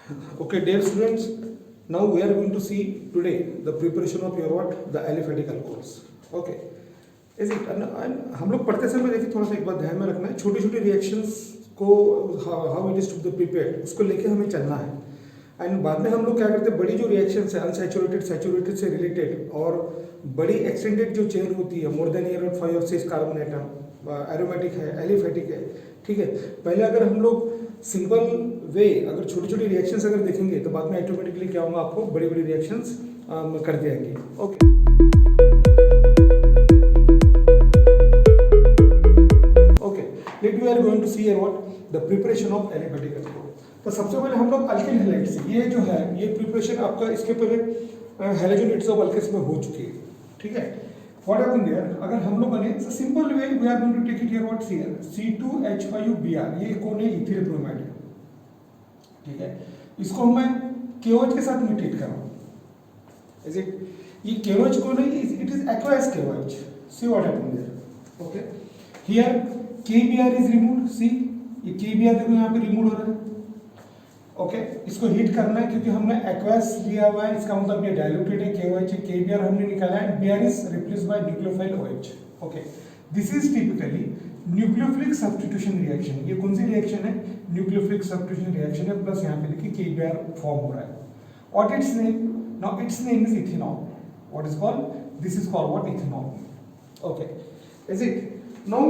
Okay, dear students, now we are going to see today the preparation of your what? The aliphatic alcohols. Okay. Is it? And हम लोग पढ़ते समय देखिए थोड़ा सा एक बात ध्यान में रखना है, छोटी छोटी रिएक्शंस को how it is to be prepared उसको लेके हमें चलना है. एंड बाद में हम लोग क्या करते हैं, बड़ी जो रिएक्शंस है अनसैचुरेटेड सैचुरेटेड से रिलेटेड और बड़ी एक्सटेंडेड जो चेन होती है मोर देन 5 और 6 कार्बन एटम, एरोमेटिक है, एलिफेटिक है, ठीक है. पहले अगर हम लोग सिंपल वे अगर छोटी छोटी रिएक्शंस अगर देखेंगे तो बाद में ऑटोमेटिकली क्या होगा, आपको बड़ी बड़ी रिएक्शंस कर देंगे. Okay. Let we are going to see here what the preparation of aliphatic alcohol. तो सबसे पहले हम लोग अल्किल हैलाइड से ये जो है ये प्रिपरेशन आपका इसके पहले हैलोजन ऑफ अल्केस में हो चुकी है, ठीक है. व्हाट हैपन देयर, अगर हम लोग बने so simple way we are going to take it here what here C2H5Br, ये कौन है, इथिल ब्रोमाइड है, ठीक है. इसको मैं KOH के साथ में ट्रीट कर रहा हूं. इज इट, ये KOH कौन है, it is aqueous KOH. See what happen there. Okay, here KBr is removed. See ये KBr देखो यहाँ पे रिमूव हो रहा है. ओके, इसको हीट करना है क्योंकि हमने एक्वास लिया हुआ है, इसका मतलब ये डाइल्यूटेड है KOH है. KBr हमने निकाला है, Br is replaced by nucleophile OH. Okay, this is typically nucleophilic substitution reaction. ये कौन सी रिएक्शन है, न्यूक्लियोफिलिक सब्स्टिट्यूशन रिएक्शन है. प्लस यहाँ पे देखिए KBr फॉर्म हो रहा है. What it's name, now it's name is ethanol. What is called, this is called what, ethanol. Okay, is it. Now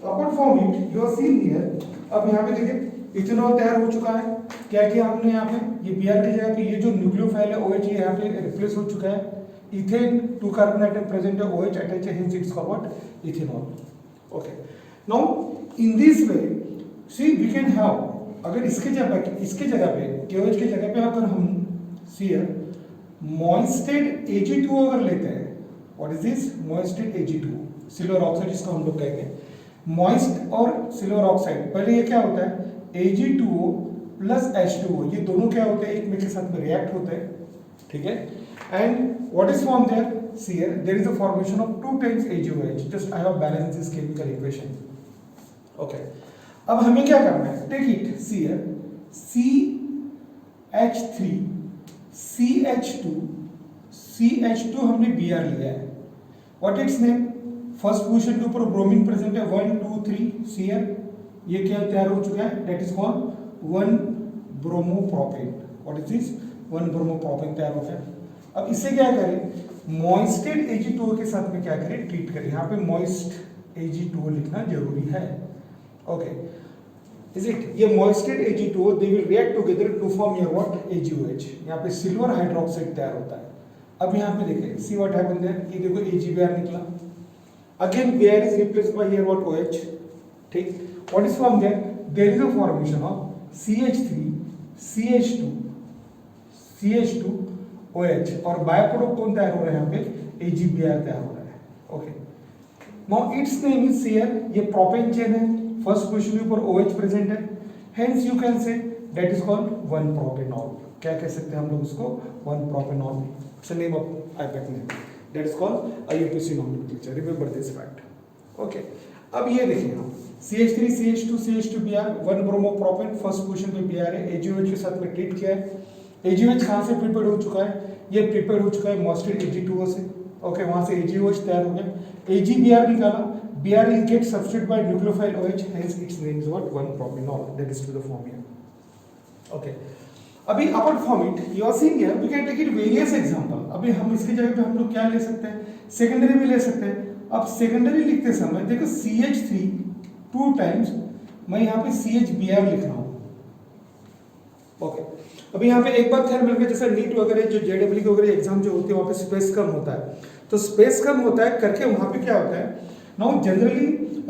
apart from it you are seen here, अब यहाँ पे देखिए इथेनॉल तैयार हो चुका है. क्या किया हमने यहाँ पे, ये Br की जगह पे ये जो न्यूक्लियोफाइल है OH ये यहाँ पे रिप्लेस हो चुका है. इथेन 2 कार्बन एटम प्रेजेंट है, OH अटैच है, hence it's called what, ethanol. Okay, now in this way see we can have, अगर इसके जगह पे KOH की जगह पे अगर हम सी मॉइस्टेड Ag2 अगर लेते हैं, what is this, moisted Ag2 silver oxide जिसको हम लोग कहेंगे. मॉइस्ट और सिल्वर ऑक्साइड, पहले ये क्या होता है Ag2O प्लस H2O, ये दोनों क्या होते हैं, एक में के साथ में रिएक्ट होते हैं, ठीक है. And what is form there, see here there is a formation of 2 times AgOH. Just I have balance this chemical equation. Okay, अब हमें क्या करना है, take it, see here CH3 CH2 हमने Br लिया है. What it's name, first position के ऊपर ब्रोमीन प्रेजेंट है 1 2 3. सी हियर ये क्या तैयार हो चुका है, that is called 1 bromopropane. What is this, 1 bromopropane तैयार हो गया. अब इससे क्या करें, मॉइस्टेड Ag2O के साथ में क्या करें, ट्रीट करें. यहाँ पे मॉइस्ट Ag2O लिखना जरूरी है. ओके, इज इट, ये moisted Ag2O they will react together to form your what, AgOH. यहाँ पे सिल्वर हाइड्रोक्साइड तैयार होता है. अब यहाँ पे देखें, सी व्हाट हैपेंड देयर, ये देखो AgBr निकला. Again Br is replaced by here what, OH. ठीक, what is form there, there is a formation of CH3 CH2 OH और बाय प्रोडक्ट कौन तैयार हो रहा है, यहाँ पे AgBr तैयार हो रहा है. Okay, now it's name is here, ये प्रोपेन चेन है, फर्स्ट पोजीशन के ऊपर OH प्रेजेंट है, hence you can say that is called 1 propanol. क्या कह सकते हैं हम लोग उसको, 1 propanol. It's name of IUPAC name, that is called IUPAC nomenclature. Remember this fact. Okay, अब ये देखिए हम CH3 CH2 Br 1 bromopropane, first position पे Br है, AgOH के साथ में ट्रीट किया है. AgOH कहाँ से प्रिपेयर्ड हो चुका है, ये प्रिपेयर्ड हो चुका है मॉइस्टेड Ag2O से. ओके, वहां से AgOH तैयार हो गया, AgBr निकाला, Br is get substituted by nucleophile OH, hence its name is what, 1 propanol. That is to the form here. Okay, अभी apart from it you are seeing here we can take it various example. अभी हम इसके जगह पे हम लोग क्या ले सकते हैं, सेकेंडरी भी ले सकते हैं. अब सेकेंडरी लिखते समय देखो CH3 2 टाइम्स, मैं यहाँ पे CHBr लिख रहा हूँ. ओके, अभी यहाँ पे एक बात ध्यान में रखना, जैसे नीट वगैरह जो JEE वगैरह एग्जाम जो होती है वहाँ पे स्पेस कम होता है, तो स्पेस कम होता है करके वहाँ पे क्या होता है, नाउ जनरली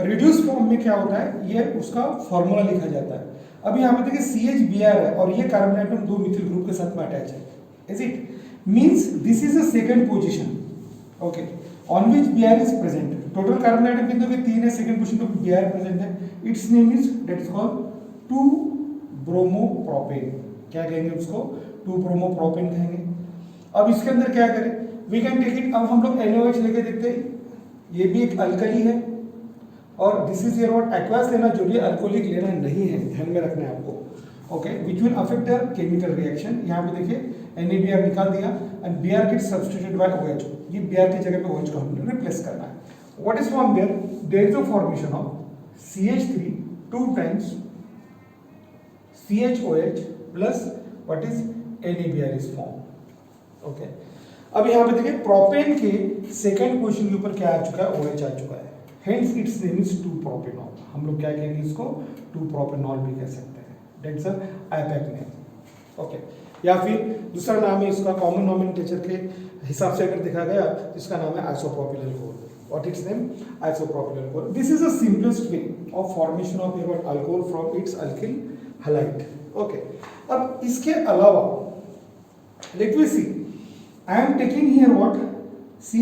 रिड्यूस फॉर्म में क्या होता है, ये उसका फॉर्मूला लिखा जाता है. अभी यहाँ पे देखिए CHBr है और ये कार्बन एटम 2 मिथिल ग्रुप के साथ में अटैच है. Is it, means this is a second position. Okay, on which Br is present. Total carbon atom कितने हो गए, 3 है, सेकंड पोजीशन पे Br प्रेजेंट है. It's name is that is called 2 bromopropane. क्या कहेंगे उसको, 2 ब्रोमोप्रोपेन कहेंगे. अब इसके अंदर क्या करें, वी कैन टेक इट, अब हम लोग NaOH लेके देखते हैं. ये भी एक अल्कली है और this is your what, aqueous लेना जरूरी है, अल्कोहलिक लेना नहीं है, ध्यान में रखना है आपको. Okay, which will affect the chemical reaction. यहाँ पे देखिए NaBr निकाल दिया and Br get substituted by OH। ये Br की जगह पे OH को हमने रिप्लेस करना है। What is form there? There is a formation of CH3 2 times CHOH plus what is NaBr is form. Okay, अब यहाँ पे देखिए प्रोपेन के सेकंड पोजीशन के ऊपर क्या आ चुका है? OH आ चुका है, हेंस इट्स नेम इज 2-प्रोपेनॉल। हम लोग क्या कहेंगे इसको? 2-प्रोपेनॉल भी कह सकते हैं, that's a IUPAC name. Okay, या फिर दूसरा नाम है इसका कॉमन नॉमेनक्लेचर के हिसाब से अगर देखा गया इसका नाम है isopropyl alcohol. What it's name? Isopropyl alcohol. This is the simplest way of formation of your alcohol from its alkyl halide. Okay, अब इसके अलावा let me see, I am taking here what? See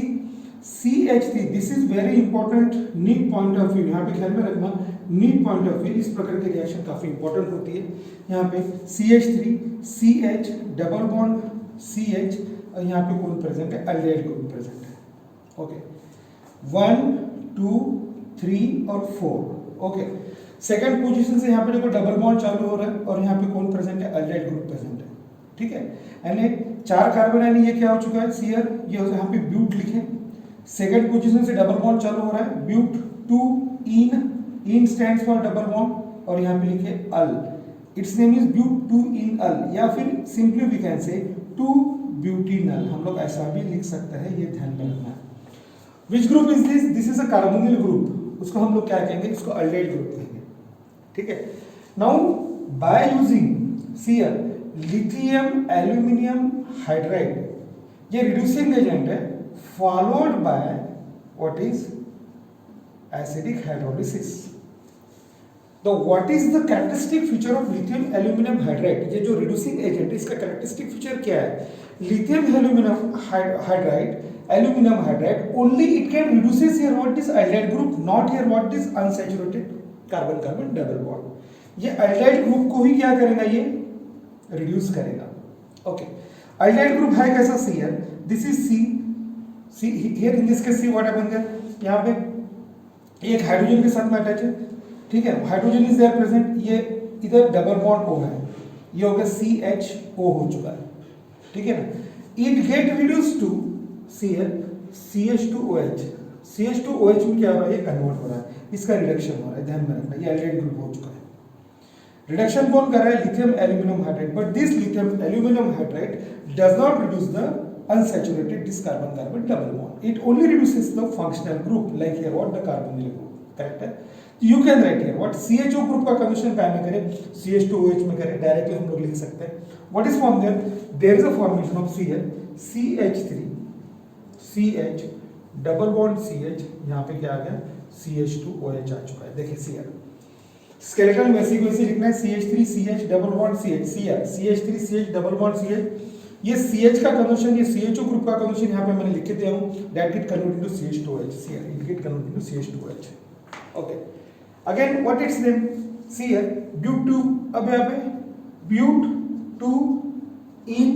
CH3, this is very important need point of view. यहाँ पे ख्याल में रखना, need point of view इस प्रकार की रिएक्शन काफी इंपॉर्टेंट होती है। यहाँ पे CH3 CH double bond CH और यहाँ पे कौन प्रेजेंट है? अल्डेहाइड ग्रुप प्रेजेंट है। ओके, 1 2 3 और 4। ओके, सेकंड पोजीशन से यहाँ पे देखो डबल बॉन्ड चालू हो रहा है और यहाँ पे कौन प्रेजेंट है? अल्डेहाइड ग्रुप प्रेजेंट है। ठीक है, यानी 4 कार्बन यानी ये क्या हो चुका है? Cr, ये यहाँ पे ब्यूट लिखे। सेकंड पोजीशन से डबल बॉन्ड चालू हो रहा है, but 2 ene stands for double bond और यहाँ पे लिखे al, its name is but 2 in al, या फिर सिंपली वी कैन से 2 ब्यूटिनल। हम लोग ऐसा भी लिख सकते हैं, ये ध्यान में रखना है। Which group is this? This is a carbonyl group, उसको हम लोग क्या कहेंगे? इसको अल्डेहाइड ग्रुप कहेंगे। ठीक है, now by using Cl lithium aluminium hydride, ये रिड्यूसिंग एजेंट है, followed by what is acidic hydrolysis. तो what is the characteristic feature of lithium aluminum hydride? ये जो reducing agent है इसका characteristic feature क्या है? lithium aluminum hydride, aluminum hydride, only it can reduces here what is aldehyde group, not here what is unsaturated carbon carbon double bond. ये aldehyde group को ही क्या करेगा? ये reduce करेगा। okay, aldehyde group है कैसा? Cl, this is C here in this case, see what happened there? यहाँ पे एक हाइड्रोजन के साथ में अटैच है। ठीक है, हाइड्रोजन इज देयर प्रेजेंट, ये इधर डबल बॉन्ड O है, ये हो गया CHO हो चुका है। ठीक है ना, it get reduce to Cl CH2OH। CH2OH में क्या हो रहा है? ये कन्वर्ट हो रहा है, इसका रिडक्शन हो रहा है, ध्यान में रखना। ये अल्डेहाइड ग्रुप हो चुका है। रिडक्शन कौन कर रहा है? Lithium aluminium hydride, but this lithium aluminium hydride does not reduce the unsaturated this carbon carbon double bond, it only reduces the functional group like here what the carbonyl group, correct है? You can write here what CHO group का condition क्या में करें? CH2OH में करें, directly हम लोग लिख सकते हैं। what is formed there? there is a formation of Cl CH3 CH double bond CH, यहाँ पे क्या आ गया? CH2OH आ चुका है। देखिए Cl स्केलेटल में ऐसी लिखना है CH3 CH double bond CH, CH3 CH double bond CH, ये CH का कन्वर्शन, ये CHO ग्रुप का कन्वर्शन यहाँ पे मैंने लिख के दिया हूँ, that get converted into CH2OH, Cl it get converted into CH2OH. okay, again what its name? Cl but 2, अब यहाँ पे but 2 in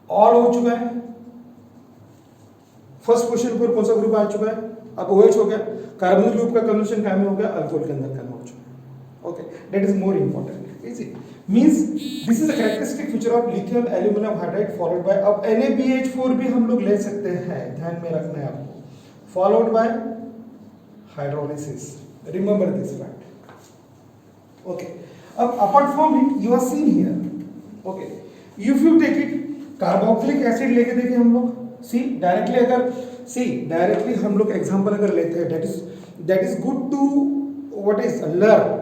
all हो चुका है। फर्स्ट पोजीशन पर कौन सा ग्रुप आ चुका है? अब OH हो गया, कार्बोनिल ग्रुप का कन्वर्शन क्या में हो गया? अल्कोहल के अंदर कन्वर्ट हो चुका है। Okay, that is more important, is it? means this is a characteristic feature of lithium aluminum hydride followed by, अब NaBH4 भी हम लोग ले सकते हैं, ध्यान में रखना है आपको, followed by hydrolysis, remember this fact. okay, अब apart from it you are seen here, okay, if you take it carboxylic acid लेके देखें हम लोग, see directly अगर directly हम लोग example अगर लेते हैं, that is good to what is learn।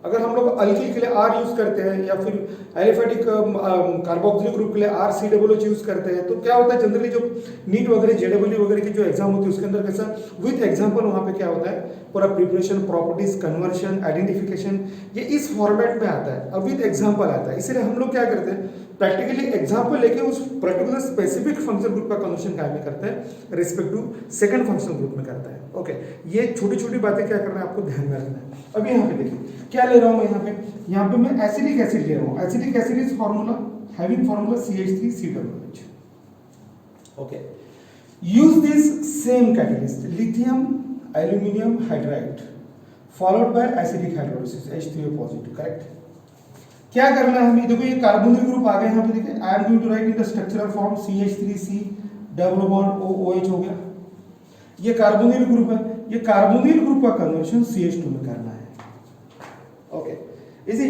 अगर हम लोग अल्किल के लिए R यूज करते हैं या फिर एलिफेटिक कार्बोक्सिलिक ग्रुप के लिए RCOOH यूज करते हैं, तो क्या होता है जनरली जो नीट वगैरह JEE वगैरह की जो एग्जाम होती है उसके अंदर कैसा विद एग्जांपल वहां पे क्या होता है? पूरा प्रिपरेशन, प्रॉपर्टीज, कन्वर्शन, आइडेंटिफिकेशन, ये इस फॉर्मेट में आता है, अब विद एग्जांपल आता है। इसलिए हम लोग क्या करते हैं? प्रैक्टिकली एग्जांपल लेके उस पर्टिकुलर स्पेसिफिक फंक्शन ग्रुप का कन्वर्शन क्या में करते हैं? Respect to second function group में करता है। ओके, ये छोटी छोटी बातें क्या करना है आपको ध्यान में रखना है। अब यहाँ पे देखिए क्या ले रहा हूँ मैं, यहाँ पे मैं एसिडिक एसिड ले रहा हूँ। Acidic acid is formula having formula CH3COOH। Okay, use this same catalyst lithium aluminium hydride followed by acidic hydrolysis H3O positive, correct? क्या करना है हमें, देखो ये कार्बोनिल ग्रुप आ गया यहाँ पे, देखिए I am going to write in the structural form CH3C double bond OH हो गया। ये कार्बोनिल ग्रुप है, ये कार्बोनिल ग्रुप का कन्वर्शन CH2 में करना है। ओके इजी,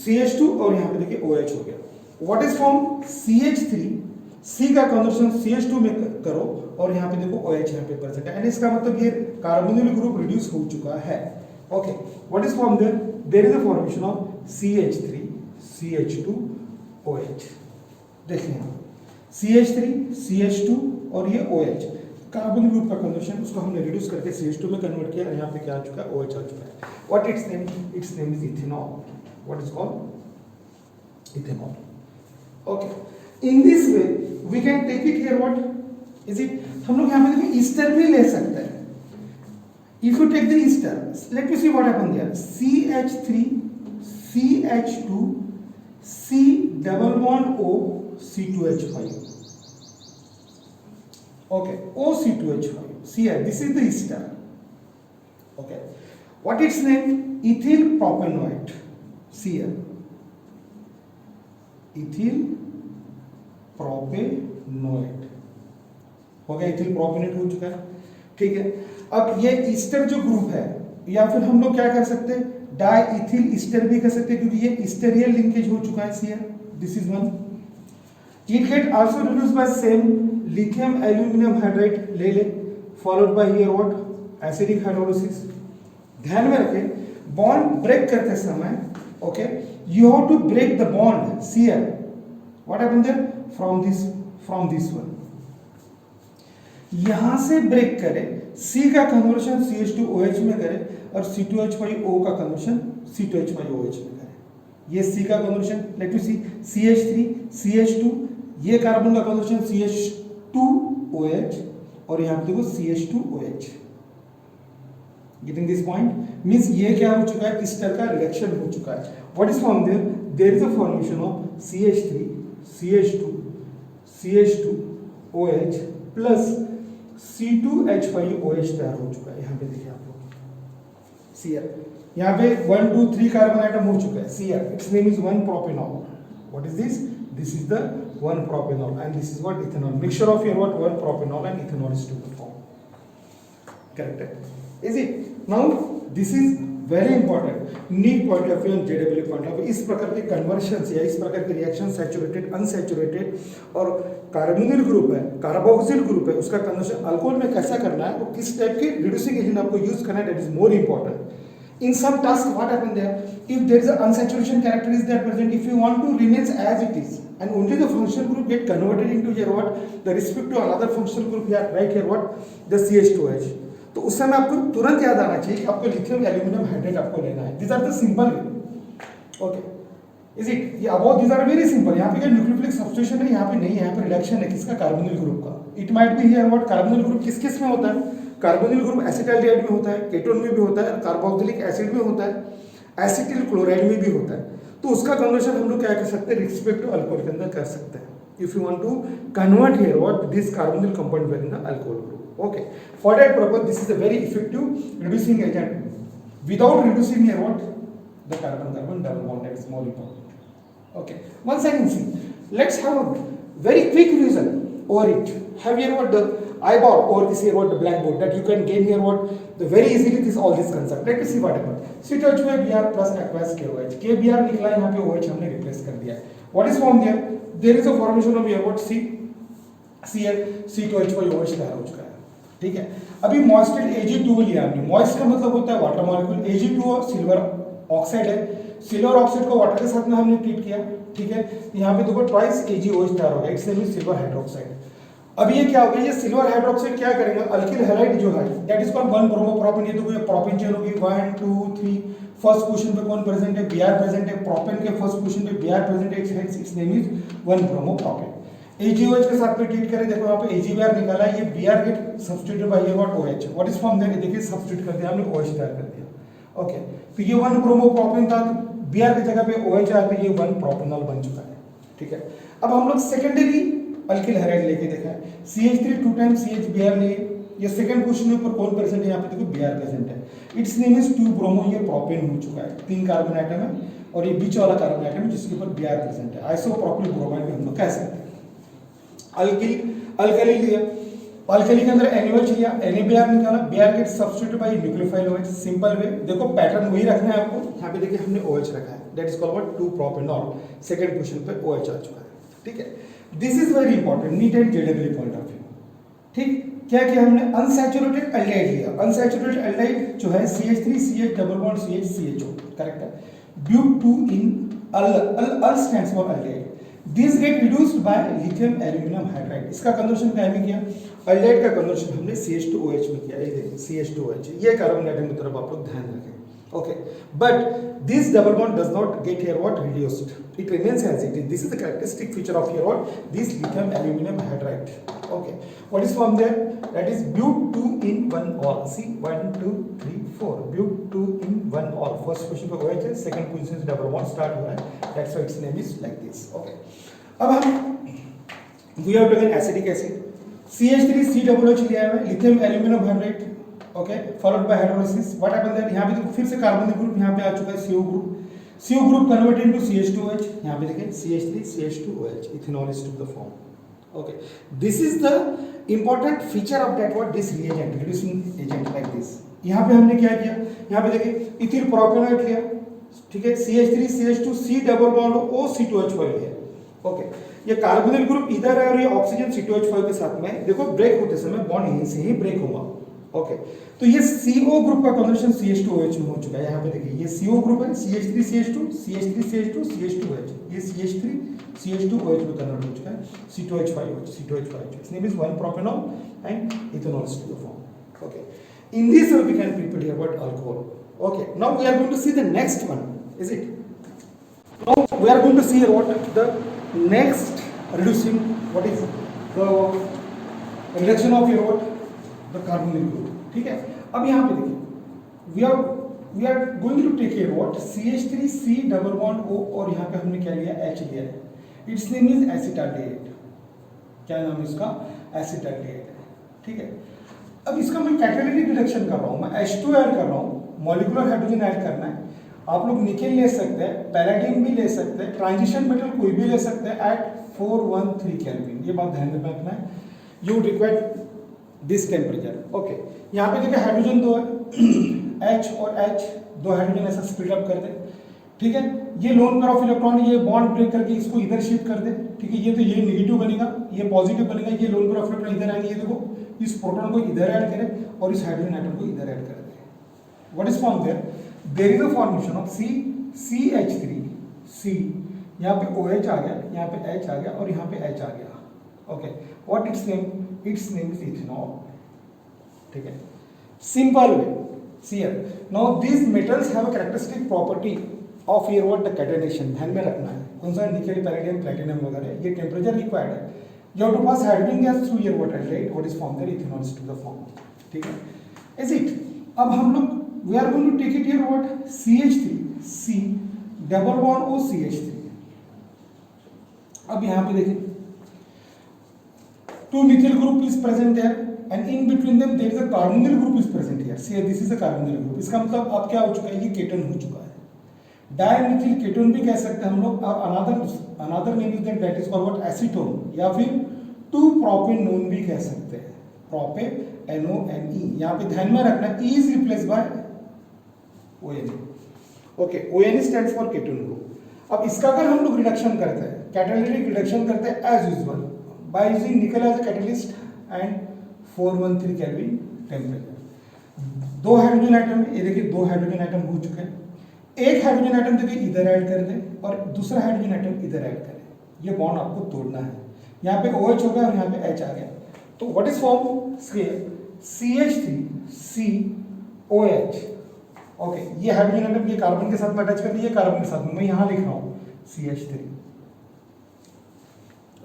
CH2 और यहाँ पे देखिए OH हो गया। What is form CH3, C का कन्वर्शन CH2 में करो और यहाँ पे देखो OH यहाँ पे प्रेजेंट है, एंड इसका मतलब ये कार्बोनिल ग्रुप रिड्यूस हो चुका है। Okay what is form there is a formation of CH3 CH2 OH। देखिए CH3 CH2 और ये OH कार्बोनिल ग्रुप का कन्वर्शन, उसको हमने रिड्यूस करके CH2 में कन्वर्ट किया, यहाँ पे क्या आ चुका है, OH आ चुका है। What it's name, its name is ethanol. What is called ethanol. Okay in this way we can take it here, what is it, हम लोग यहाँ पे देखिए ईस्टर भी ले सकते हैं। If you take the ester, let me see what happen there, CH3 CH2 C double bond O C2H5। Okay, OC2H5. See here, this is the ester. Okay, what its name? Ethyl propanoate. See here, ethyl propanoate हो गया, ethyl propanoate हो चुका है। ठीक है, अब ये Easter जो ग्रुप है, या फिर हम लोग क्या कर सकते हैं, डाई इथिल ईस्टर भी कर सकते हैं, क्योंकि ये ईस्टेरियल लिंकेज हो चुका है। सी here, this is one. It get also reduced by same lithium aluminum hydride ले ले, followed by here what acidic hydrolysis। ध्यान में रखें बॉन्ड ब्रेक करते समय, okay you have to break the bond. See here, what happened there, from this one, यहां से break करे, C का कन्वर्शन CH2OH में करे और C2H5O का कन्वर्शन C2H5OH में करे। ये C का conversion, let you see, CH3 CH2, ये कार्बन का कन्वर्शन CH2OH और यहां पे देखो CH2OH। Getting this point, means ये क्या हो चुका है, इस तरह का रिएक्शन हो चुका है। What is form there, there is a formation of CH3 CH2 CH2OH plus C2H5OH तैयार हो चुका है। यहाँ पे देखिए आप लोग, सी यहाँ पे 1 2 3 कार्बन आइटम हो चुका है। See it's name is 1 propanol. What is this, this is the 1 propanol and this is what ethanol, mixture of your what 1 propanol and ethanol is to form, correct? Is it now, this is very important, need point of view and JW point of view। इस प्रकार के conversions या इस प्रकार के reaction saturated unsaturated और carbonyl group है, carboxyl group है, उसका कन्वर्शन अल्कोहल में कैसा करना है, वो किस टाइप के रिड्यूसिंग एजेंट आपको यूज करना है, that is more important. In some task, what happened there? If there is a unsaturation character is there present, if you want to remains as it is, and only the functional group get converted into here what the respect to another functional group here, right here what the CH2H। तो उस समय आपको तुरंत याद आना चाहिए कि आपको लिथियम एल्यूमिनियम हाइड्रेट आपको लेना है। These are the simple way। Okay, is it? ये about these are very simple। यहाँ पे क्या न्यूक्लियोफिलिक सब्स्टिट्यूशन है, यहाँ पे नहीं है, यहाँ पे रिडक्शन है किसका, कार्बोनिल ग्रुप का। It might be here what carbonyl group किस किस में होता है, कार्बोनिल ग्रुप एसिटाल्डिहाइड में होता है, केटोन में भी होता है, कार्बोक्सिलिक एसिड में होता है, एसिटिल क्लोराइड में भी होता है। तो उसका कन्वर्शन हम लोग क्या कर सकते हैं, रिस्पेक्ट टू अल्कोहल के अंदर कर सकते हैं। If you want to convert here what this carbonyl compound within the alcohol group. Okay, for that purpose this is a very effective reducing agent. Without reducing here what the carbon carbon double bond, that is more important. Okay, once again see, let's have a very quick revision over it। have here what the eyeball over this here what the blackboard, that you can gain here what the very easily this all this concept। let me see what happened। C2H5Br plus aqueous KOH, KBr निकला, यहाँ पे OH हमने replace कर दिया। what is formed there, there is a formation of here what C2H5OH तैयार हो चुका है। ठीक है, अभी मॉइस्टेड Ag2 लिया हमने। मॉइस्ट का मतलब होता है water molecule, Ag2 silver oxide है, सिल्वर ऑक्साइड को वाटर के साथ में हमने ट्रीट किया। ठीक है, यहाँ पे देखो ट्वाइस AgOH तैयार हो गया, it's name is silver hydroxide. अब ये क्या हो गया, ये सिल्वर हाइड्रोक्साइड क्या करेगा, अल्किल हैलाइड जो है that is called 1 bromo propane. ये तो कोई प्रोपेन चेन होगी 1 2 3, फर्स्ट पोजीशन पे कौन प्रेजेंट है, Br प्रेजेंट है, प्रोपेन के फर्स्ट पोजीशन पे Br प्रेजेंट है, it's name is 1 bromo propane. AgOH के साथ में ट्रीट करें, देखो यहाँ पे AgBr निकाला है, ये Br get substituted by what OH। What is form there, देखिए सब्स्टिट्यूट कर दिया हमने, OH तैयार कर दिया। ओके, तो ये 1 ब्रोमो प्रोपेन था, Br की जगह पे OH आ गया, ये 1 प्रोपेनॉल बन चुका है। ठीक है, अब हम लोग सेकेंडरी अल्किल हैलाइड लेके देखा है, CH3 2 टाइम CHBr लिए, ये सेकंड पोजीशन में ऊपर कौन प्रेजेंट है, यहाँ पे देखो Br प्रेजेंट है। इट्स नेम इज 2 ब्रोमो, ये प्रोपेन हो चुका है, 3 कार्बन आइटम है और ये बीच वाला कार्बन आइटम है जिसके ऊपर Br प्रेजेंट है। आइसोप्रोपिल ब्रोमाइड भी हम लोग कह सकते हैं। अल्कली लिया, अल्कली के अंदर NaOH लिया, NaBr निकाला, Br gets substituted by nucleophile OH। Simple way, देखो पैटर्न वही रखना है आपको। यहाँ पे देखिए हमने OH रखा है, that is called what 2 propanol, second position पे OH आ चुका है, ठीक है। This is very important, NEET and JW point of view, ठीक। क्या किया हमने, अनसैचुरेटेड एल्डिहाइड लिया। अनसैचुरेटेड एल्डिहाइड जो है CH3 CH double bond CH CHO, correct है। But 2 in al stands for aldehyde, this get reduced by lithium aluminium hydride. इसका conversion क्या में किया, एल्डिहाइड का कन्वर्जन हमने CH2OH में किया। ये देखिए CH2OH, ये कार्बन आइटम की तरफ आप लोग ध्यान रखें, okay, but this double bond does not get here what reduced, it remains as it is. This is the characteristic feature of here what this lithium aluminum hydride, okay. What is formed there, that is but 2 in 1 all, see 1 2 3 4, but 2 in 1 all, first position पे OH है, second position से double bond start हो रहा है, that's why its name is like this, okay. अब हम we have taken acetic acid, CH3 COOH लिया है, lithium aluminum hydride, okay, followed by hydrolysis. What happened that, यहाँ पे देखो फिर से कार्बोनिल ग्रुप यहाँ पे आ चुका है, CO group, CO group convert into CH2OH, यहाँ पे देखिए CH3 CH2OH, ethanol is to the form, okay. This is the important feature of that what this reagent, reducing agent like this. यहाँ पे हमने क्या किया, यहाँ पे देखिए इथिल प्रोपेनॉइड लिया, ठीक है, CH3 CH2 C double bond O C2H5 लिया, ओके। ये कार्बोनिल ग्रुप इधर है और ये ऑक्सीजन C2H5 के साथ में, देखो ब्रेक होते समय बॉन्ड यहीं से ही ब्रेक होगा, ओके। तो ये CO ग्रुप का कन्वर्जन CH2OH में हो चुका है। यहाँ पे देखिए ये CO ग्रुप है, CH3 CH2 CH3 CH2 CH2OH, ये CH3 CH2OH में कन्वर्ट हो चुका है, C2H5OH C2H5OH, its name is 1 propanol and ethanol is to the form, okay. In this way we can prepare here what alcohol, okay. Now we are going to see the next one, is it? Now we are going to see what the next reducing, what is the reduction of your what the carbonyl group, ठीक है। अब यहाँ पे देखिए we are going to take here what CH3 C double bond O और यहाँ पे हमने क्या लिया, H लिया है, its name is acetaldehyde, क्या नाम है इसका, acetaldehyde, ठीक है। अब इसका मैं कैटालिटिक रिडक्शन कर रहा हूँ, मैं H2 ऐड कर रहा हूँ, मॉलिक्यूलर हाइड्रोजन ऐड करना है। आप लोग निकेल ले सकते हैं, पैलेडियम भी ले सकते हैं, ट्रांजिशन मेटल कोई भी ले सकते हैं एट 413 केल्विन, ये बात ध्यान में रखना है। You require this temperature, okay. यहाँ पे देखिए हाइड्रोजन 2 है, H और H, 2 हाइड्रोजन ऐसा स्प्लिट अप कर दे, ठीक है। ये लोन पेयर ऑफ इलेक्ट्रॉन, ये बॉन्ड ब्रेक करके इसको इधर शिफ्ट कर दे, ठीक है। ये तो ये नेगेटिव बनेगा, ये पॉजिटिव बनेगा, ये लोन पेयर ऑफ इलेक्ट्रॉन इधर आएंगे, ये देखो इस प्रोटॉन को इधर ऐड करें और इस हाइड्रोजन आइटम को इधर ऐड कर दे। What is form there, there is a formation of CH3 C, यहाँ पे OH आ गया, यहाँ पे H आ गया और यहाँ पे H आ गया, okay. What it's name, its name is ethanol, ठीक है। Simple way, see here, now these metals have a characteristic property of here what the catenation, ध्यान में रखना है, कौन सा, निकेल पैलेडियम प्लैटिनम वगैरह, ये टेम्परेचर रिक्वायर्ड है। You have to pass hydrogen gas through here water, right, what is form there, ethanol is to the form, ठीक है। इज इट, अब हम लोग we are going to take it here what CH3 C double bond O CH3। अब यहाँ पे देखिए 2 methyl group is present here and in between them there is a carbonyl group is present here. See this is a carbonyl group. इसका मतलब अब क्या हो चुका है, ये केटन हो चुका है। डायमिथिल केटोन भी कह सकते हैं हम लोग। Another name is that is called what acetone, या फिर 2 प्रोपेनोन भी कह सकते हैं, प्रोपेनोन। यहाँ पे ध्यान में रखना E is replaced by ON, okay. ON stands for ketone group. अब इसका अगर हम लोग रिडक्शन करते हैं, कैटालिटिक रिडक्शन करते हैं as usual by using nickel as a catalyst and 413 kelvin temperature. 2 hydrogen atom, ये देखिए 2 हाइड्रोजन आइटम हो चुके हैं। एक हाइड्रोजन आइटम देखिए इधर ऐड कर दें और दूसरा हाइड्रोजन आइटम इधर ऐड करें, ये बॉन्ड आपको तोड़ना है। यहाँ पे OH हो गया और यहाँ पे H आ गया, तो what is form, CH3 COH, okay. ये हाइड्रोजन आइटम ये कार्बन के साथ में अटैच कर दिए, कार्बन के साथ में मैं यहाँ लिख रहा हूँ CH3,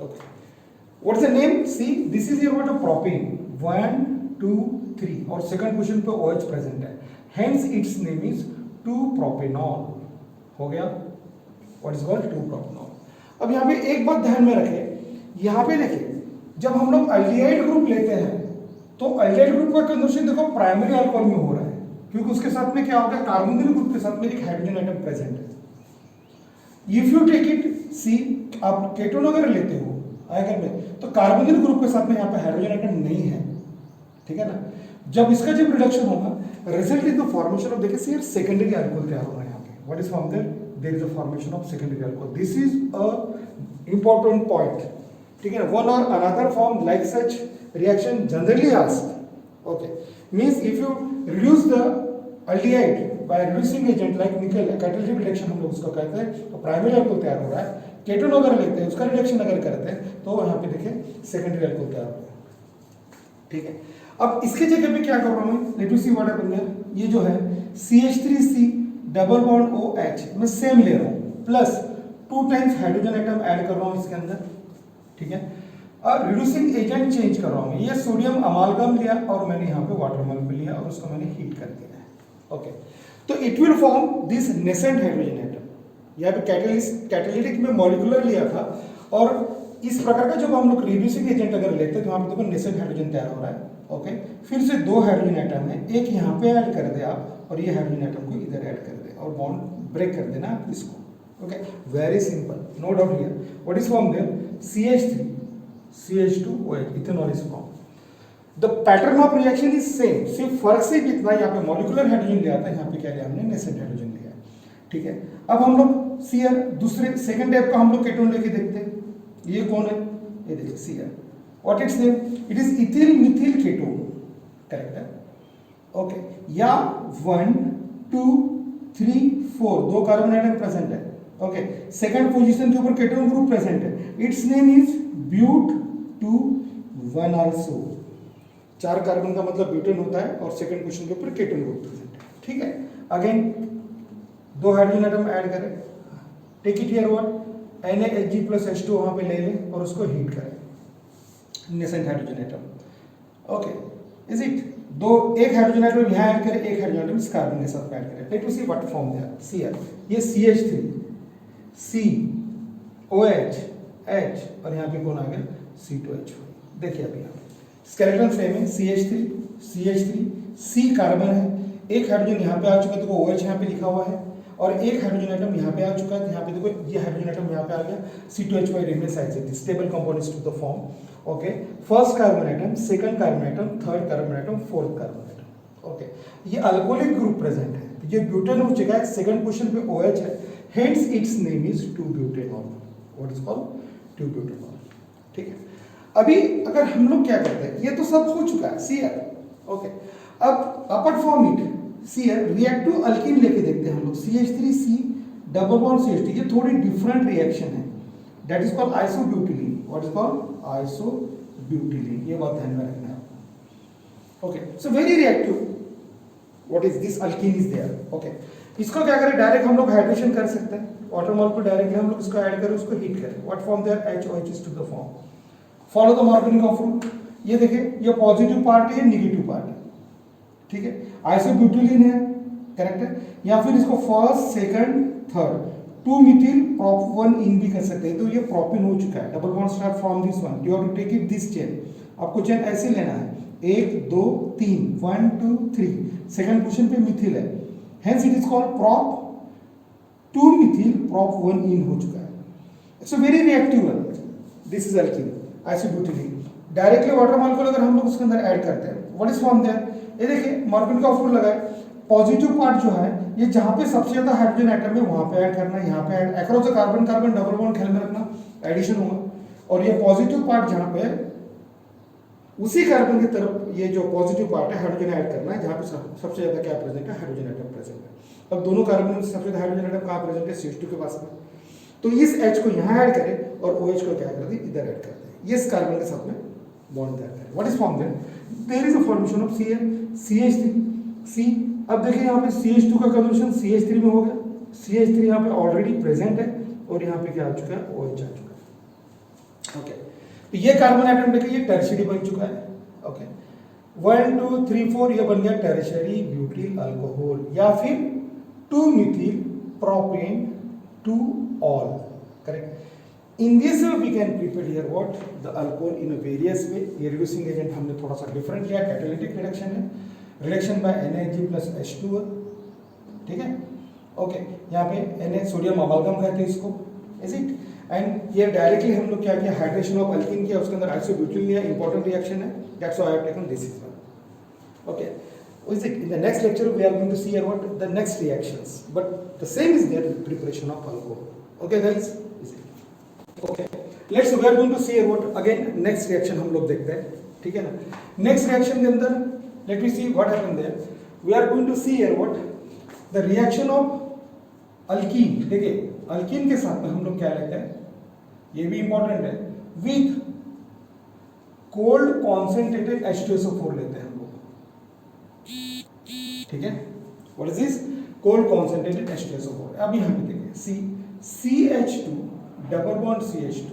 okay. What is the name? See, this is your what a propane, 1 2 3 और सेकंड पोजीशन पे OH प्रेजेंट है, hence its name is 2-propanol, हो गया। What is called 2-propanol। अब यहाँ पे एक बात ध्यान में रखें, यहाँ पे देखिए जब हम लोग अल्डिहाइड ग्रुप लेते हैं तो अल्डिहाइड ग्रुप का कन्वर्शन देखो प्राइमरी अल्कोहल में हो रहा है, क्योंकि उसके साथ में क्या होगा, कार्बोनिल ग्रुप के साथ में एक हाइड्रोजन एटम प्रेजेंट है। इफ यू टेक इट सी, आप केटोन अगर लेते हो आयरन में, तो कार्बोनिल ग्रुप के साथ में यहाँ पे हाइड्रोजन एटम नहीं है, ठीक है ना। जब इसका जब रिडक्शन होगा, result is the formation of, देखिए यार सेकेंडरी अल्कोहल तैयार हो रहा है यहाँ पे। What is form there is a formation of secondary alcohol. This is a important point, ठीक है। वन और another form like such reaction generally asked, okay, means if you reduce the aldehyde by reducing agent like nickel, catalytic reduction हम लोग उसको कहते हैं, तो primary alcohol तैयार हो रहा है। केटोन अगर लेते हैं, उसका रिडक्शन अगर करते हैं, तो यहाँ पे देखिए सेकेंडरी अल्कोहल तैयार हो रहा है, ठीक है। अब इसके जगह पे क्या कर रहा हूँ, let see what happens there, ये जो है CH3C डबल बॉन्ड OH मैं सेम ले रहा हूँ, plus 2 times hydrogen atom add कर रहा हूँ इसके अंदर, ठीक है। और रिड्यूसिंग एजेंट चेंज कर रहा हूँ, ये सोडियम अमालगम लिया और मैंने यहाँ पे वाटर मॉलिक्यूल लिया और उसको मैंने हीट कर दिया है, ओके। तो it will form this nascent hydrogen atom. यहाँ पे कैटालिटिक में मॉलिक्यूलर लिया था, और इस प्रकार का जब हम लोग रिड्यूसिंग एजेंट अगर लेते हैं, तो यहाँ पे देखो नेसेंट हाइड्रोजन तैयार हो रहा है, ओके। फिर से 2 हाइड्रोजन एटम है, एक यहाँ पे ऐड कर दे आप, और ये हाइड्रोजन एटम को इधर ऐड कर दे और बॉन्ड ब्रेक कर देना आप इसको, okay. Very simple, no doubt here. What is form there, CH3 CH2OH, ethanol is form. The pattern of reaction is same, सिर्फ फर्क सिर्फ इतना, यहाँ पे मॉलिक्यूलर हाइड्रोजन लिया था, यहाँ पे क्या लिया हमने, नेसेंट हाइड्रोजन लिया, ठीक है। अब हम लोग सीआर दूसरे सेकंड टाइप का हम लोग केटोन लेके देखते हैं। ये कौन है, ये देखिए CR, what it's name, it is ethyl Mithil ketone, correct है, ओके। या 1 2 3 4 2 कार्बन एटम प्रेजेंट है, ओके। सेकंड पोजीशन के ऊपर केटोन ग्रुप प्रेजेंट है, it's name is but2 1 also. 4 carbon का मतलब ब्यूटेन होता है, और सेकंड पोजीशन के ऊपर केटोन ग्रुप प्रेजेंट है, ठीक है। अगेन 2 हाइड्रोजन एटम ऐड करें, take it here what, NaHg+H2 वहां पे ले लें और उसको हीट करें, nascent hydrogen atom, okay. Is it, एक हाइड्रोजन एटम यहाँ ऐड करें, एक हाइड्रोजन एटम इस कार्बन के साथ ऐड करें, let us see what form there, Cl, ये CH3 C OH H, और यहाँ पे कौन आ गया, C2H। देखिए अभी यहाँ स्केलेटन सेम है, CH3 C कार्बन है, एक हाइड्रोजन यहाँ पे आ चुका है, देखो OH यहाँ पे लिखा हुआ है, और एक हाइड्रोजन एटम यहाँ पे आ चुका है, यहाँ पे देखो ये हाइड्रोजन एटम यहाँ पे आ गया, C2H remains as it is, stable compound to the form, okay. First carbon atom, second carbon atom, third carbon atom, fourth carbon atom, okay. ये अल्कोहलिक ग्रुप प्रेजेंट है, ये ब्यूटेन हो चुका है, सेकंड पोजीशन पे OH है, hence its name is two butanol. What is called, two butanol, ठीक है। अभी अगर हम लोग क्या करते हैं, ये तो सब हो चुका है Cl, ओके। अब apart from it Cl reactive alkyne लेके देखते हैं हम लोग, CH3C डबल बॉन्ड CH2, ये थोड़ी डिफरेंट रिएक्शन है, that is called isobutylene. What is called, isobutylene, ये बात ध्यान में रखना है, okay. So very reactive, what is this, alkene is there, okay. इसको क्या करें, डायरेक्ट हम लोग हाइड्रेशन कर सकते हैं, वाटर मॉलिक्यूल डायरेक्टली हम लोग इसको ऐड करें, उसको हीट करें, what form there, HOH to the form, follow the Markovnikov of rule. ये देखिए, ये पॉजिटिव पार्ट है, ये नेगेटिव पार्ट है, ठीक है। आइसोब्यूटिलीन है, करेक्ट है, या फिर इसको first second third 2 methyl prop 1 इन भी कर सकते हैं, तो ये प्रोपिन हो चुका है, double bond start from this one, you have to take it this chain, आपको चेन ऐसे लेना है, 1 2 3 1 2 3, सेकंड पोजीशन पे मिथिल है, hence it is called prop 2 methyl prop 1 ene हो चुका है। It's a very reactive one, this is alkene, isobutylene. Directly water molecule अगर हम लोग उसके अंदर ऐड करते हैं, व्हाट इज फॉर्म देयर, ये देखिए मॉर्गेनिक ऑफ रूल लगा है, पॉजिटिव पार्ट जो है, ये जहां पे सबसे ज्यादा हाइड्रोजन एटम है वहां पे ऐड करना है, यहाँ पे add, across the carbon carbon double bond ख्याल में रखना, एडिशन होगा, और ये पॉजिटिव पार्ट जहां पे उसी कार्बन की तरफ ये जो पॉजिटिव पार्ट है हाइड्रोजन ऐड करना है, जहां पे सबसे ज्यादा क्या प्रेजेंट है, हाइड्रोजन एटम प्रेजेंट है। अब दोनों कार्बन में सबसे ज्यादा हाइड्रोजन एटम कहां प्रेजेंट है, CH2 के पास में, तो इस H को यहाँ ऐड करें और OH को क्या कर दे, इधर ऐड कर दे, ये इस कार्बन के साथ में बॉन्ड तैयार करें। What is form there, there is a formation of Cl CH3C। अब देखिए यहाँ पे CH2 का कन्वर्शन CH3 में हो गया, CH3 यहाँ पे ऑलरेडी प्रेजेंट है, और यहाँ पे क्या आ चुका है, OH आ चुका है, ओके। तो ये कार्बन एटम देखिए ये टर्शियरी बन चुका है, ओके। 1 2 3 4 ये बन गया टर्शियरी ब्यूटिल अल्कोहल, या फिर 2 Mithil propane 2 all, correct. In this way we can prepare here what the alcohol in a various way. ये reducing agent हमने थोड़ा सा different लिया, catalytic reduction है, reduction by NaHg plus H2O, ठीक है, ओके, यहाँ पे Na सोडियम अमालगम कहते हैं इसको, is it? एंड ये डायरेक्टली हम लोग क्या किया, हाइड्रेशन ऑफ अल्कीन किया, उसके अंदर आइसोब्यूटिल लिया, इंपॉर्टेंट रिएक्शन है, that's why I have taken this is one, okay. Is it in the next lecture we are going to see what the next reactions, but the same is there with preparation of alcohol. Okay guys, is it okay? Let's we are going to see what again next reaction हम लोग देखते हैं, ठीक है ना. Next reaction के अंदर let me see what happened there. We are going to see here what the reaction of alkene. देखिए अल्कीन के साथ में हम लोग क्या लेते हैं, ये भी इंपॉर्टेंट है, विथ कोल्ड कॉन्सेंट्रेटेड H2SO4 लेते हैं हम लोग, ठीक है. What is this, cold concentrated H2SO4. अब यहां पे देखिए CH2 double bond CH2,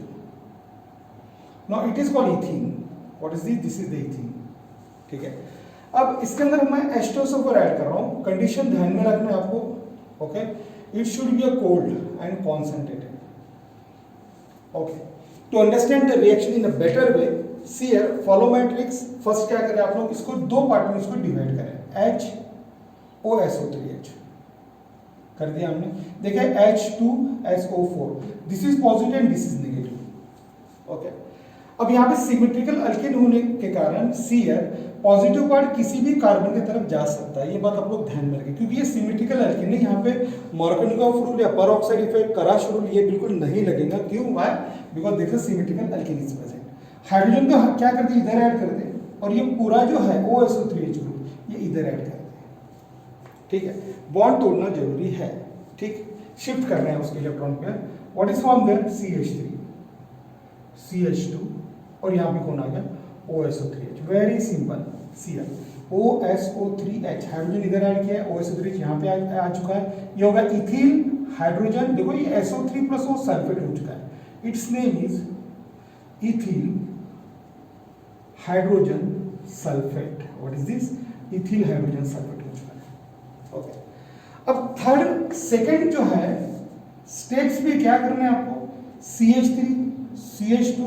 now it is called ethene. What is this, this is the ethene, ठीक है. अब इसके अंदर मैं H2SO4 ऐड कर रहा हूं, कंडीशन ध्यान में रखना है आपको, okay. It should be a cold and concentrated. Okay, to understand the reaction in a better way, see here, follow my tricks. First क्या करें आप लोग, इसको दो पार्ट में इसको डिवाइड करें, HOSO3H कर दिया हमने. देखिए H2SO4, this is positive and this is negative, okay. अब यहाँ पे सिमेट्रिकल अल्केन होने के कारण सी हियर पॉजिटिव पार्ट किसी भी कार्बन की तरफ जा सकता है, ये बात आप लोग ध्यान में रखें, क्योंकि ये सिमेट्रिकल अल्केन है. यहाँ पे मार्कोनिकोव रूल या पेरोक्साइड इफेक्ट, कराश रूल ये बिल्कुल नहीं लगेगा. क्यों, why, because there is symmetrical alkane is present. Hydrogen को क्या कर दे, इधर ऐड कर दे, और ये पूरा जो है OSO3H ग्रुप ये इधर ऐड कर दे, ठीक है. बॉन्ड तोड़ना जरूरी है, ठीक, शिफ्ट करना है उसके electron pair. What is form there, CH3 CH2 और यहाँ पे कौन आ गया, OSO3H. Very simple, Cl OSO3H, hydrogen इधर ऐड किया है, OSO3H यहाँ पे आ चुका है, ये होगा इथिल हाइड्रोजन. देखो ये SO3 प्लस O सल्फेट हो चुका है, it's name is ethyl hydrogen sulphate. What is this, ethyl hydrogen sulphate हो चुका है, ओके. अब थर्ड सेकंड जो है स्टेप्स पे क्या करना है आपको, CH3 CH2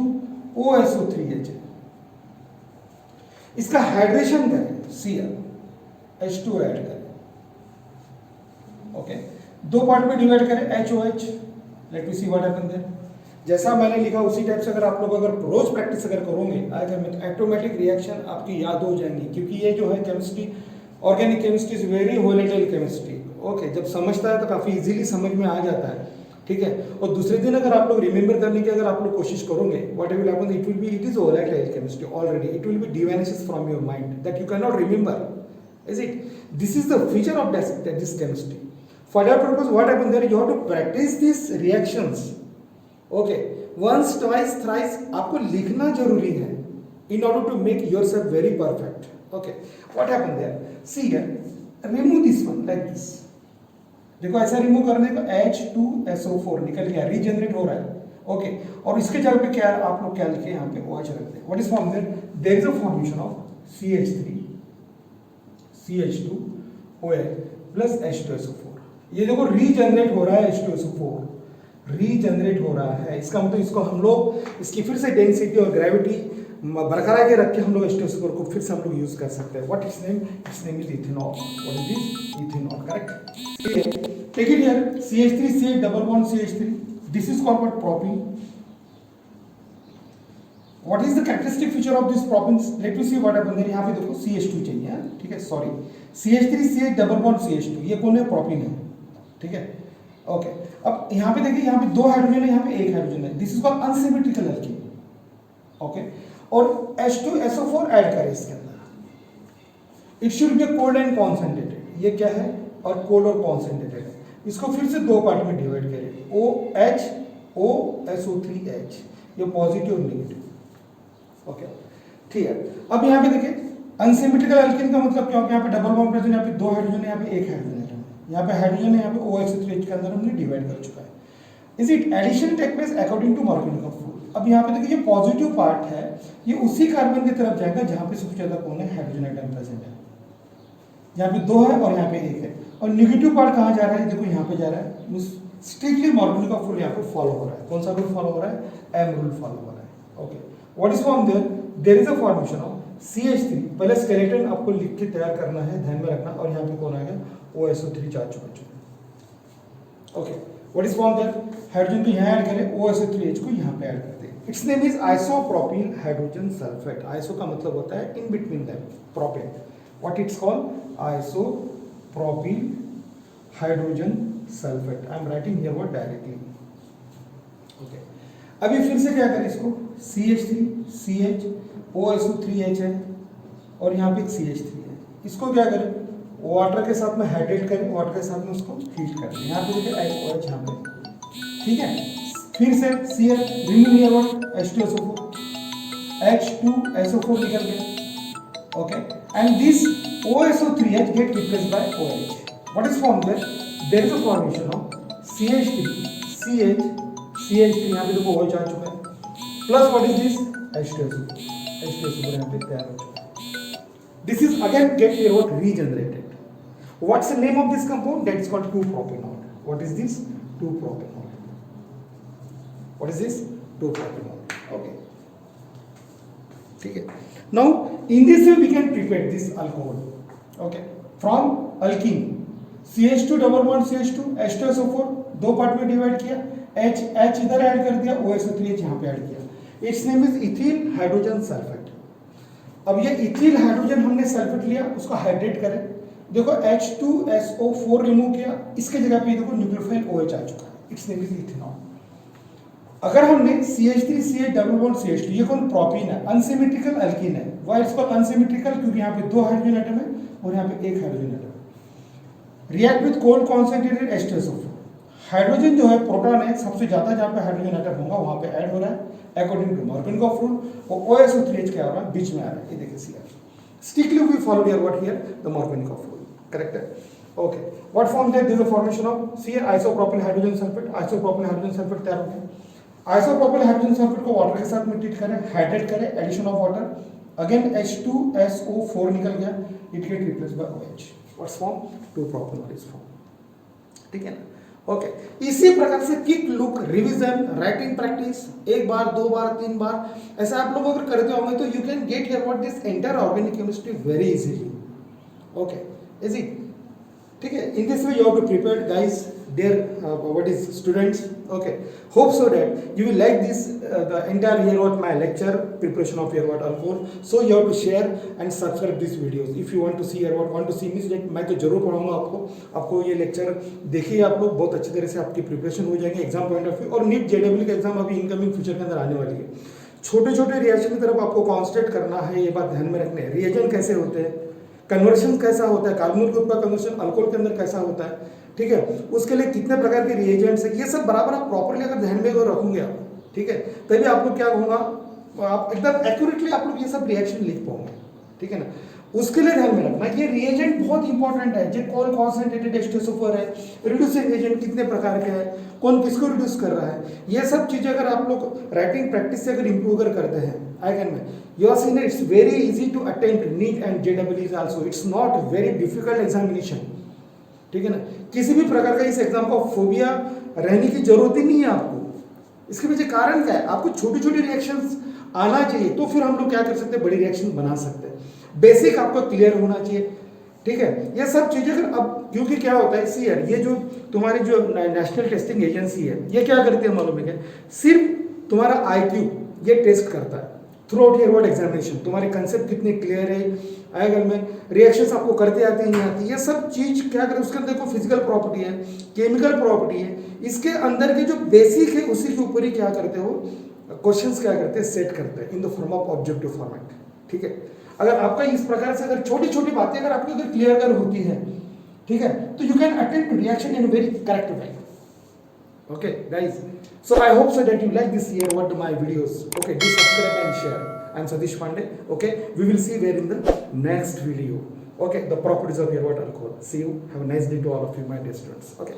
OSO3H, इसका हाइड्रेशन करें, Cl H2 ऐड करें, ओके. दो पार्ट में डिवाइड करें, HOH. Let me see what happen there. जैसा मैंने लिखा उसी टाइप से अगर आप लोग अगर रोज प्रैक्टिस अगर करोगे, ऑटोमेटिक रिएक्शन आपकी याद हो जाएंगी, क्योंकि ये जो है chemistry, organic chemistry is very volatile chemistry, okay. जब समझता है तो काफी इजीली समझ में आ जाता है, ठीक है. और दूसरे दिन अगर आप लोग रिमेंबर करने की अगर आप लोग कोशिश करोगे, what will happen, it will be, it is volatile chemistry already, it will be vanishes from your mind that you can not remember, is it. This is the feature of this chemistry. For that purpose what happen there, you have to practise this reactions, okay. Once twice thrice आपको लिखना जरूरी है in order to make yourself very perfect, okay. What happened there, see here, remove this one like this. देखो ऐसा remove करने को H2SO4 निकल गया, रीजनरेट हो रहा है, ओके. और इसके जगह पे क्या आप लोग क्या लिखे, यहाँ पे OH रखते हैं. What is form there, there is a formation of CH3 CH2 OH plus H2SO4. ये देखो रीजनरेट हो रहा है, H2SO4 रीजनरेट हो रहा है. इसका मतलब इसको हम लोग इसकी फिर से डेंसिटी और ग्रेविटी बरकरार के रख के हम लोग H2SO4 को फिर से हम लोग यूज कर सकते हैं. What is name, its name is ethanol. What is this, ethanol, correct. Take it here, CH3 CH double bond CH3, this is called what, propene. What is the characteristic feature of this propene, let me see what happen there. यहां पे देखो CH2 चाहिए, ठीक है, sorry, CH3 CH double bond CH2, ये कौन है, propene है, ठीक है, ओके. अब यहाँ पे देखिए, यहाँ पे दो हाइड्रोजन है, यहाँ पे एक हाइड्रोजन है, this is called unsymmetrical alkyne, okay. और H2SO4 ऐड करें इसके अंदर, it should be cold and concentrated. ये क्या है, और कोल्ड और कॉन्सेंट्रेटेड है. इसको फिर से दो पार्ट में डिवाइड करें, OH OSO3H, ये पॉजिटिव और नेगेटिव, ओके, ठीक है. अब यहाँ पे देखिए अनसिमेट्रिकल अल्कीन का मतलब क्या होगा, यहाँ पे डबल बॉन्ड प्रेजेंट, यहाँ पे दो हाइड्रोजन है, यहाँ पे एक हाइड्रोजन है, यहाँ पे हाइड्रोजन है, यहाँ पे OH3H के अंदर हमने डिवाइड कर चुका है. Is it addition take place according to Markovnikov rule. अब यहाँ पे देखिए ये पॉजिटिव पार्ट है, ये उसी कार्बन की तरफ जाएगा जहाँ पे सबसे ज्यादा कौन है, हाइड्रोजन आइटम प्रेजेंट है. यहाँ पे दो है और यहाँ पे एक है. और नेगेटिव पार्ट कहाँ जा रहा है, देखो यहाँ पे जा रहा है, स्ट्रिक्टली मॉर्गन का रूल यहाँ पे फॉलो हो रहा है। कौन सा रूल फॉलो हो रहा है? एम रूल फॉलो हो रहा है। Okay, what is form there is a formation of CH3। पहले स्केलेटन आपको लिख के तैयार करना है, ध्यान में रखना। और यहाँ पे कौन आ गया? OSO3 चार्ज चुका। Okay, what is form there? Hydrogen को यहाँ ऐड करें, OSO3H को यहाँ पे ऐड कर दें। It's name is isopropyl hydrogen sulphate. Iso का मतलब होता है in between them, propane. What it's called? Isopropyl hydrogen sulphate. I am writing here word directly. Okay, अभी फिर से क्या करें इसको? CH3 CH OSO3H है और यहाँ पे एक CH3 है। इसको क्या करें? वाटर के साथ में हाइड्रेट करें, वाटर के साथ में उसको हीट करें। यहाँ पे देखिए OH यहाँ पे, ठीक है। फिर से Cl remove here what? H2SO4, H2SO4 निकल गया। Okay, and this OSO3H get replaced by OH। What is form there? There is a formation of CH3 CH CH3, यहाँ पे देखो OH आ चुका है, plus what is this? H2SO4 यहाँ पे तैयार हो चुका है। This is again get here what? Regenerated. What's the name of this compound? That is called 2-propanol। What is this? 2-propanol। What is this? 2-propanol। Okay, ठीक है। Now in this way we can prepare this alcohol. Okay, from alkene CH2 double bond CH2 H2SO4 दो part में divide किया, H इधर add कर दिया, OSO3H यहाँ पे ऐड किया। It's name is ethyl hydrogen sulphate. अब ये इथिल हाइड्रोजन हमने सल्फेट लिया, उसको हाइड्रेट करें। देखो H2SO4 रिमूव किया, इसके जगह पे देखो न्यूक्लियोफाइल OH आ चुका है। It's name is ethanol. अगर हमने CH3 CH double bond CH2, ये कौन? प्रोपीन है, अनसिमेट्रिकल अल्कीन है। Why it's called unsymmetrical? क्योंकि यहाँ पे दो हाइड्रोजन एटम है और यहाँ पे एक हाइड्रोजन एटम है। React with cold concentrated H2SO4। Hydrogen जो है प्रोटॉन है, सबसे ज्यादा जहाँ पे हाइड्रोजन एटम होगा वहां पे ऐड हो रहा है अकॉर्डिंग टू मार्कोव रूल। और OSO3H क्या हो रहा है? बीच में आ रहा है, ये देखिए Cl। Strictly we follow here what? Here the Markov rule. Correct है? Okay, what form that? This is the formation of Cl isopropyl hydrogen sulphate. Isopropyl hydrogen sulphate तैयार हो गया। आइसोप्रोपिल हाइड्रोजन सल्फेट को वाटर के साथ में treat करें, hydrate करें, addition of water, again H2SO4 निकल गया, it get replaced by OH। What's form? 2-propanol is form. ठीक है ना? ओके, इसी प्रकार से kick, look, revision, writing practice, एक बार, दो बार, तीन बार, ऐसा आप लोग अगर करते होंगे तो you can get here what? This entire organic chemistry very easily. Okay, is it? ठीक है, in this way you have to prepare guys, dear what is students. Okay, hope so that you will like this the entire year what my lecture preparation of year what alcohol. So you have to share and subscribe these videos if you want to see year what want to see means that मैं तो जरूर पढ़ाऊंगा आपको ये lecture देखिए आप लोग, बहुत अच्छी तरह से आपकी प्रिपरेशन हो जाएगी एग्जाम पॉइंट ऑफ व्यू। और नीट JEE का एग्जाम अभी इनकमिंग फ्यूचर के अंदर आने वाली है। छोटे छोटे रिएक्शन की तरफ आपको कॉन्सेंट्रेट करना है, ये बात ध्यान में रखना है। रिएजन कैसे होते हैं, कन्वर्शन कैसा होता है, कार्बोनिल ग्रुप का कन्वर्शन अल्कोहल के अंदर कैसा होता है, ठीक है, उसके लिए कितने प्रकार के रिएजेंट्स है, ये सब बराबर आप प्रॉपर्ली अगर ध्यान में रखोगे आप, ठीक है, तभी आप लोग क्या होगा, आप एकदम एक्यूरेटली आप लोग ये सब रिएक्शन लिख पाओगे। ठीक है ना? उसके लिए ध्यान में रखना ये रिएजेंट बहुत इंपॉर्टेंट है। जो कौन कॉन्सेंट्रेटेड H2SO4 है, रिड्यूसिंग एजेंट कितने प्रकार के हैं, कौन किसको रिड्यूस कर रहा है, ये सब चीजें अगर आप लोग राइटिंग प्रैक्टिस से अगर इंप्रूव करते हैं आइकन में, you are seeing it's very easy to attempt NEET and JEE also. It's not very difficult examination. ठीक है ना? किसी भी प्रकार का इस एग्जाम का फोबिया रहने की जरूरत ही नहीं है आपको। इसके पीछे कारण क्या है, आपको छोटी छोटी रिएक्शंस आना चाहिए, तो फिर हम लोग क्या कर सकते हैं, बड़ी रिएक्शन बना सकते हैं। बेसिक आपको क्लियर होना चाहिए। ठीक है, ये सब चीजें अगर अब, क्योंकि क्या होता है सी यार, ये जो तुम्हारी जो नेशनल टेस्टिंग एजेंसी है, ये क्या करती है मालूम है क्या, सिर्फ तुम्हारा IQ ये टेस्ट करता है through out year word examination. तुम्हारे कंसेप्ट कितने क्लियर है, आएगल में रिएक्शंस आपको करते आते हैं नहीं आती, ये सब चीज क्या करें, उसके अंदर देखो फिजिकल प्रॉपर्टी है, केमिकल प्रॉपर्टी है, इसके अंदर के जो बेसिक है उसी के ऊपर ही क्या करते हो, क्वेश्चंस क्या करते हैं, सेट करते हैं in the form of objective format. ठीक है, अगर आपका इस प्रकार से अगर छोटी छोटी बातें अगर आपको अगर क्लियर कर होती है, ठीक है, तो you can attempt reaction in very correct way. Okay guys, so I hope so that you like this year what my videos. Okay, do subscribe and share. I am Satish Pandey. Okay, we will see where in the next video. Okay, the properties of your water alcohol. See you. Have a nice day to all of you my dear students. Okay.